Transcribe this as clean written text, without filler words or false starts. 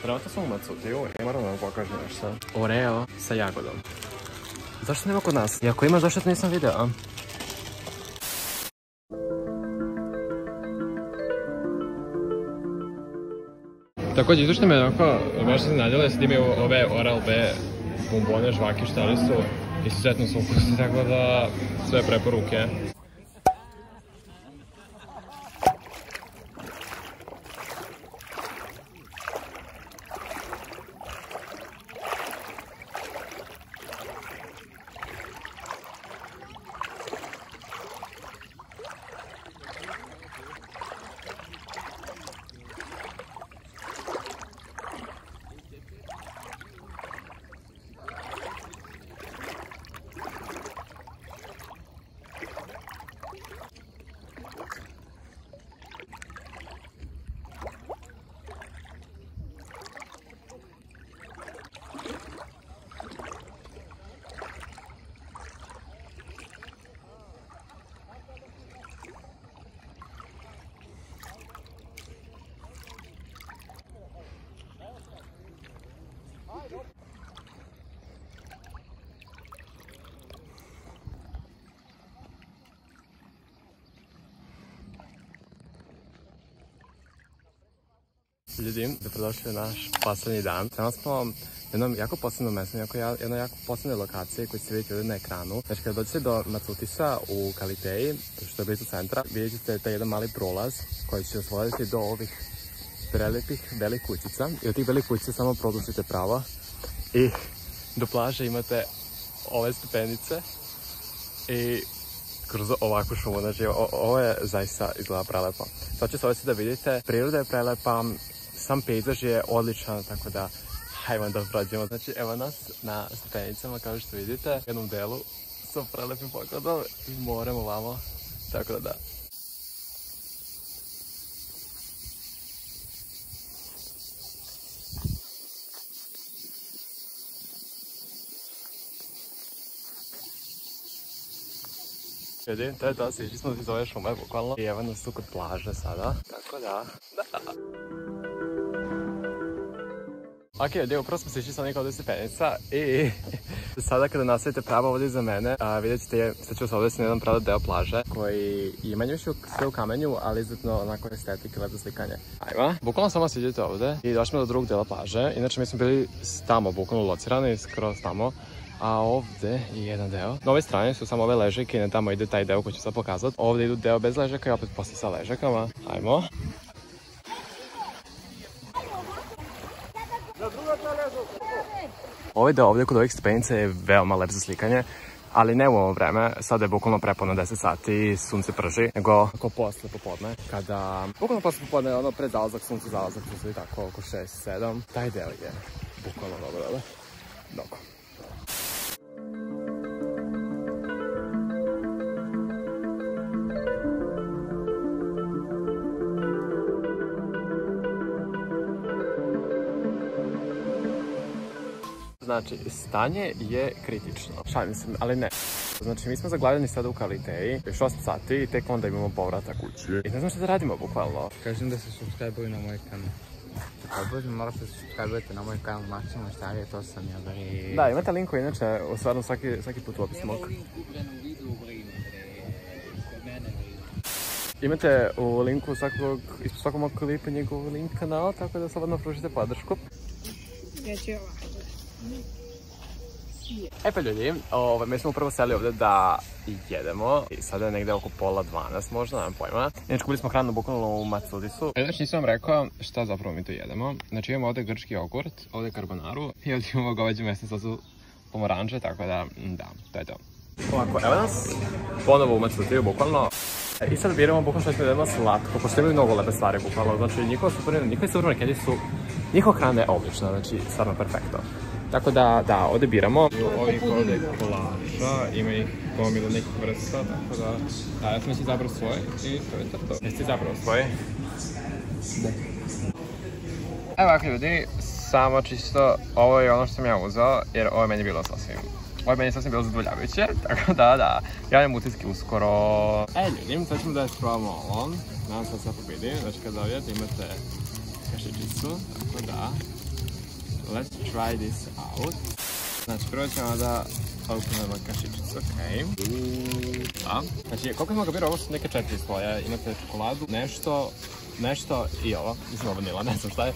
Trenutno sam u Macutiju i moram da vam pokažem nešto. Oreo sa jagodom. Zašto nema kod nas? I ako ima, zašto to nisam video? Također, izvršte me onako, možda se nadjela da imaju ove Oral-B bombone, žvaki, štali su izuzetno su ukusni, tako da sve preporuke. Ljudi, dobrodošli u naš poslednji dan. Danas smo u jednom jako posebnom mjestu, jednoj jako posebnoj lokaciji koju ćete vidjeti ovdje na ekranu. Znači, kada dođete do Macutisa u Kaliteji, što je blizu centra, vidjet ćete taj jedan mali prolaz koji će vas voditi do ovih prelepih belih kućica. I od tih belih kućica samo produžite pravo i do plaže imate ove stepenice i kroz ovakvu šumu. Znači, ovo je zaista izgleda prelepo. Sad će se ovdje da vidite, priroda je prelepa, sam pejzaž je odličan, tako da hajmo da prođemo. Znači, evo nas na stepenicama, kao što vidite, u jednom delu sa prelepim pogledom i morem ovamo, tako da da. Ljudi, to je to, sišli smo iz ove šume, bukvalno. I evo nas tu kod plaže sada, tako da, Ok, ljudi, upravo smo sišli sa nekog ovdje stepenica i sada kada nastavite pravo ovdje iza mene, vidjet ćete, sad ću vas ovdje na jedan pravo deo plaže koji ima još sve u kamenju, ali izuzetno onako estetik i lepo slikanje. Ajmo, bukvalno samo siđete ovdje i došli smo do drugog dela plaže, inače mi smo bili tamo, bukvalno locirani, skroz tamo. A ovdje je jedan deo. Na ovoj strani su samo ove ležake i na tamo ide taj deo koji ću sad pokazati. Ovdje idu deo bez ležaka i opet posle sa ležakama. Ajmo. Ovaj deo ovdje kod ovih stepenica je veoma lep za slikanje, ali ne u ovo vreme. Sada je bukvalno prepodne 10 sati, sunce prži, nego ako posle popodne. Kada, bukvalno posle popodne, ono pred zalazak, sunce zalazak, tu su tako oko 6-7. Taj deo je bukvalno dobro. Mnogo. Znači, stanje je kritično. Šalim se, ali ne. Znači, mi smo zaglavljeni sada u Kaliteji, još 8 sati i tek onda imamo povrata kući. I ne znam što da radimo, bukvalno. Kažem da se subscribe-uju na moj kanal. Također morate se subscribe-ujete na moj kanal Maksimo Štarije, to sam ja bari... Da, imate linku inače, u stvarno svaki put u opisu mog. Imate u linku ispod svakog mog klipa njegov link kanala, tako da slobodno pružite podršku. Ja ću ovako. E pa ljudi, mi smo upravo seli ovdje da jedemo i sada je negdje oko 11:30 možda, nemam pojma. Inače kupili smo hranu bukvalno u Macutisu. Znači nisam vam rekao šta zapravo mi to jedemo. Znači imamo ovdje grčki jogurt, ovdje karbonaru i ovdje imamo goveđu mesnu sosu pomoranđe, tako da, to je to. Ovako, evo nas ponovo u Macutiju bukvalno. I sad biramo bukvalno što ćemo jedemo slatko, pošto imaju mnogo lepe stvari bukvalno. Znači njihove supermarketi su, njihova hrana je odlična, znači stvarno perfekto. Tako da, ovdje biramo. Ovih ovdje kolača, ima ih gomilu nekih vrsta, tako da, ja sam već izabrao svoj i to je to. Jeste izabrao svoj? Da. Evo ovako ljudi, samo čisto, ovo je ono što sam ja uzeo, jer ovo je meni bilo sasvim bilo zadovoljavajuće, tako da, javljam utiske uskoro. Ljudi, sad ćemo da probamo ovo, nadam se da se pobedi, znači kada dobijete imate kašičicu, tako da, let's try this out. Znači, prvo ćemo da openemo kašičicu, okej. Da. Znači, koliko smo ga birao, ovo su neke 4 sloje. Imate čokoladu, nešto i ovo. Mislim, ovo vanila, ne znam šta je.